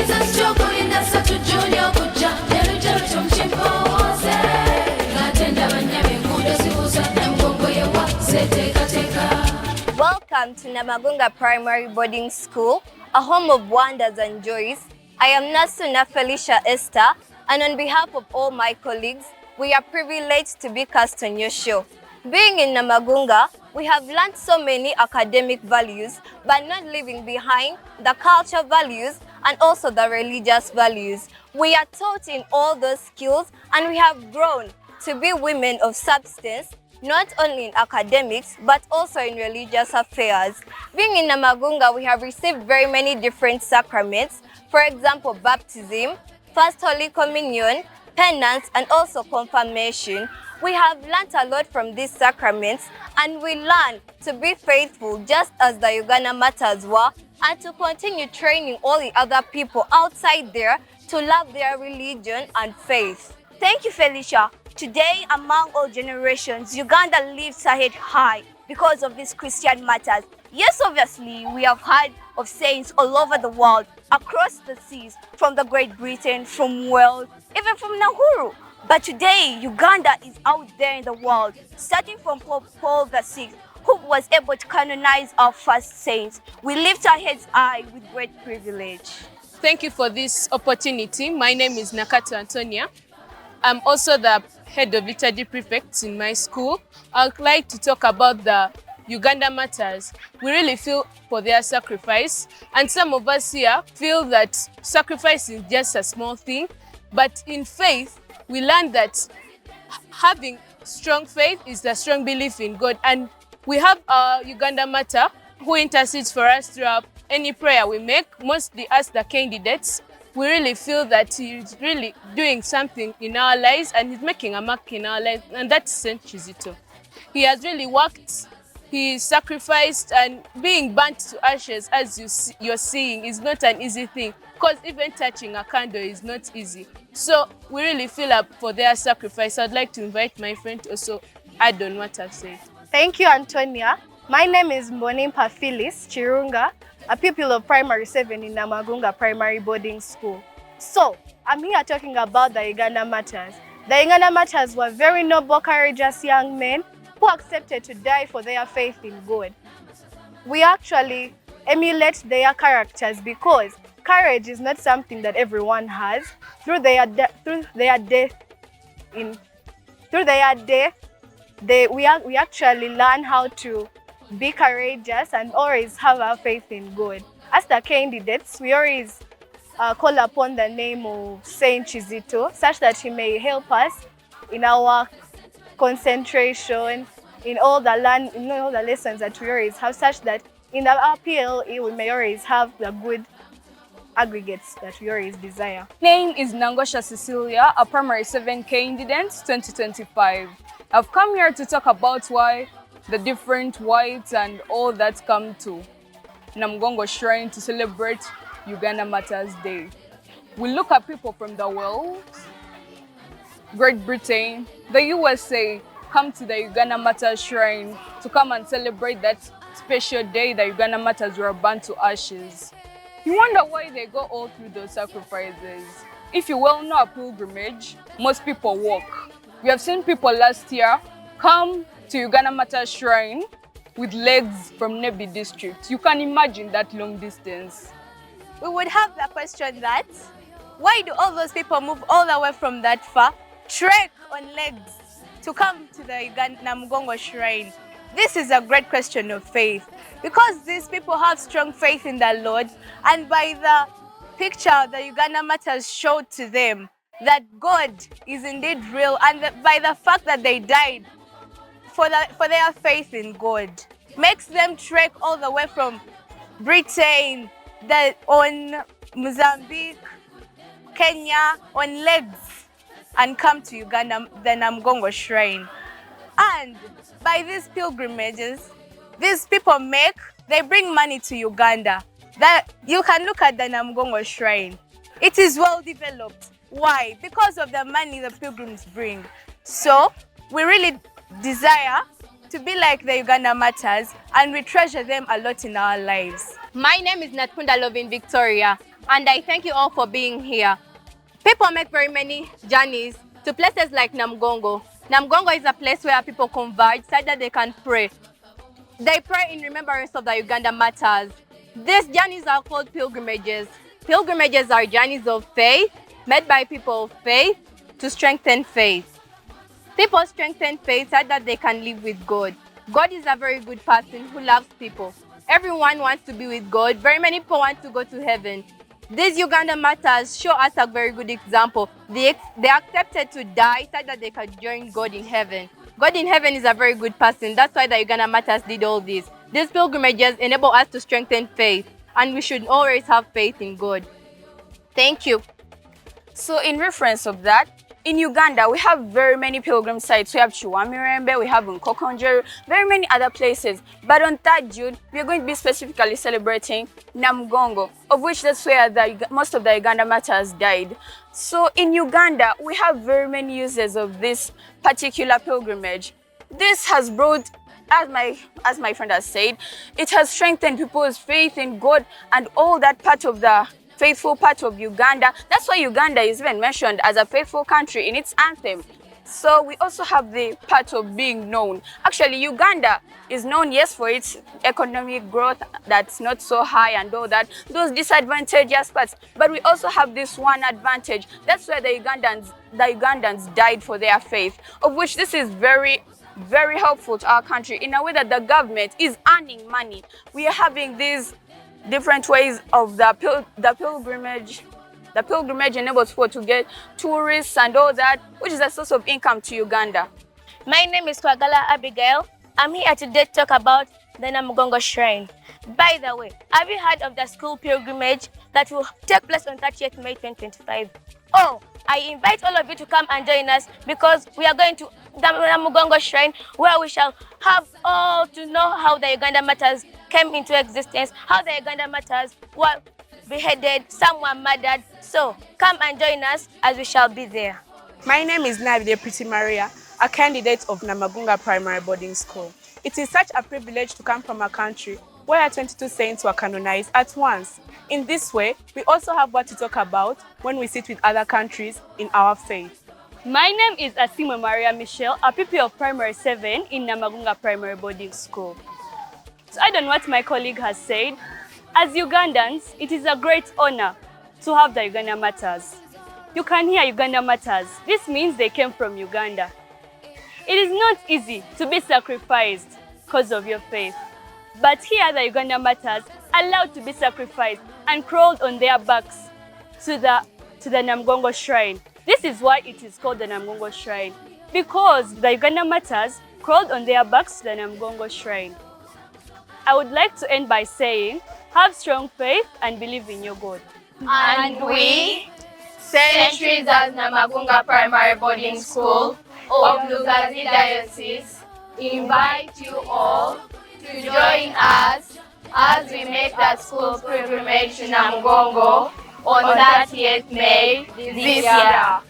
Welcome to Namugongo Primary Boarding School, a home of wonders and joys. I am Nasuna Felicia Esther, and on behalf of all my colleagues, we are privileged to be cast on your show. Being in Namugongo, we have learned so many academic values, but not leaving behind the cultural values and also the religious values. We are taught in all those skills, and we have grown to be women of substance, not only in academics, but also in religious affairs. Being in Namugongo, we have received very many different sacraments. For example, baptism, First Holy Communion, penance, and also confirmation. We have learnt a lot from these sacraments, and we learn to be faithful just as the Uganda martyrs were, and to continue training all the other people outside there to love their religion and faith. Thank you, Felicia. Today, among all generations, Uganda lifts her head high because of these Christian matters. Yes, obviously, we have heard of saints all over the world, across the seas, from the Great Britain, from Wales, even from Nauru. But today, Uganda is out there in the world, starting from Pope Paul VI, who was able to canonize our first saints. We lift our heads high with great privilege. Thank you for this opportunity. My name is Nakato Antonia. I'm also the head of liturgy prefects in my school. I'd like to talk about the Uganda martyrs. We really feel for their sacrifice, and some of us here feel that sacrifice is just a small thing, but in faith, we learn that having strong faith is the strong belief in God, and we have a Uganda martyr who intercedes for us throughout any prayer we make, mostly as the candidates. We really feel that he's really doing something in our lives, and he's making a mark in our lives, and that's St.Thereza. He has really worked, he sacrificed, and being burnt to ashes, as you're seeing, is not an easy thing, because even touching a candle is not easy. So we really feel up for their sacrifice. I'd like to invite my friend to also add on what I've said. Thank you, Antonia. My name is Mbonimpa Phyllis Chirunga, a pupil of Primary 7 in Namugongo Primary Boarding School. So, I'm here talking about the Uganda martyrs. The Uganda martyrs were very noble, courageous young men who accepted to die for their faith in God. We actually emulate their characters because courage is not something that everyone has. Through their death, we actually learn how to be courageous and always have our faith in God. As the candidates, we always call upon the name of Saint Chizito, such that he may help us in our concentration, in all the lessons that we always have, such that in our PLE we may always have the good aggregates that we always desire. Name is Nangosha Cecilia, a Primary 7 candidate 2025. I've come here to talk about why the different whites and all that come to Namugongo Shrine to celebrate Uganda Martyrs Day. We look at people from the world, Great Britain, the USA, come to the Uganda Martyrs Shrine to come and celebrate that special day the Uganda Martyrs were burnt to ashes. You wonder why they go all through those sacrifices. If you well know a pilgrimage, most people walk. We have seen people last year come to Uganda Martyrs Shrine with legs from Nebi district. You can imagine that long distance. We would have the question that, why do all those people move all the way from that far, trek on legs to come to the Namugongo Shrine? This is a great question of faith, because these people have strong faith in the Lord, and by the picture the Uganda martyrs showed to them that God is indeed real, and by the fact that they died for their faith in God, makes them trek all the way from Britain, on Mozambique, Kenya, on legs, and come to Uganda, the Namugongo Shrine. And by these pilgrimages, these people they bring money to Uganda. That you can look at the Namugongo Shrine. It is well developed. Why? Because of the money the pilgrims bring. So we really desire to be like the Uganda martyrs, and we treasure them a lot in our lives. My name is Natkunda Lovin Victoria. and I thank you all for being here. People make very many journeys to places like Namugongo. Namugongo is a place where people converge so that they can pray. They pray in remembrance of the Uganda matters. These journeys are called pilgrimages. Pilgrimages are journeys of faith made by people of faith to strengthen faith. People strengthen faith so that they can live with God. God is a very good person who loves people. Everyone wants to be with God. Very many people want to go to heaven. These Uganda martyrs show us a very good example. They accepted to die so that they could join God in heaven. God in heaven is a very good person. That's why the Uganda martyrs did all this. These pilgrimages enable us to strengthen faith, and we should always have faith in God. Thank you. So in reference of that, in Uganda, we have very many pilgrim sites. We have Chiwamirembe, we have Nkokonjeru, very many other places. But on 3rd June, we are going to be specifically celebrating Namugongo, of which that's where most of the Uganda martyrs died. So in Uganda, we have very many uses of this particular pilgrimage. This has brought, as my friend has said, it has strengthened people's faith in God and all that part of the faithful part of Uganda. That's why Uganda is even mentioned as a faithful country in its anthem. So we also have the part of being known. Actually, Uganda is known, yes, for its economic growth that's not so high and all that, those disadvantageous parts. But we also have this one advantage. That's where the Ugandans died for their faith, of which this is very helpful to our country in a way that the government is earning money. We are having these different ways of the pilgrimage. The pilgrimage enables people to get tourists and all that, which is a source of income to Uganda. My name is Kwagala Abigail. I'm here today to talk about the Namugongo Shrine. By the way, have you heard of the school pilgrimage that will take place on 30th May 2025? Oh, I invite all of you to come and join us because we are going to the Namugongo Shrine, where we shall have all to know how the Uganda martyrs came into existence, how the Uganda martyrs were beheaded, some were murdered. So come and join us as we shall be there. My name is Nabide Pretty Maria, a candidate of Namugongo Primary Boarding School. It is such a privilege to come from a country where 22 saints were canonized at once. In this way, we also have what to talk about when we sit with other countries in our faith. My name is Asimo Maria Michelle, a pupil of Primary 7 in Namugongo Primary Boarding School. To add on what my colleague has said, as Ugandans, it is a great honor to have the Uganda martyrs. You can hear Uganda martyrs. This means they came from Uganda. It is not easy to be sacrificed because of your faith. But here the Uganda martyrs allowed to be sacrificed and crawled on their backs to the Namugongo Shrine. This is why it is called the Namugongo Shrine, because the Uganda martyrs crawled on their backs to the Namugongo Shrine. I would like to end by saying, have strong faith and believe in your God. And we, St.Thereza Namagunga Primary Boarding School of Lugazi Diocese, invite you all to join us as we make the school pilgrimage to Namugongo on 30th May this year.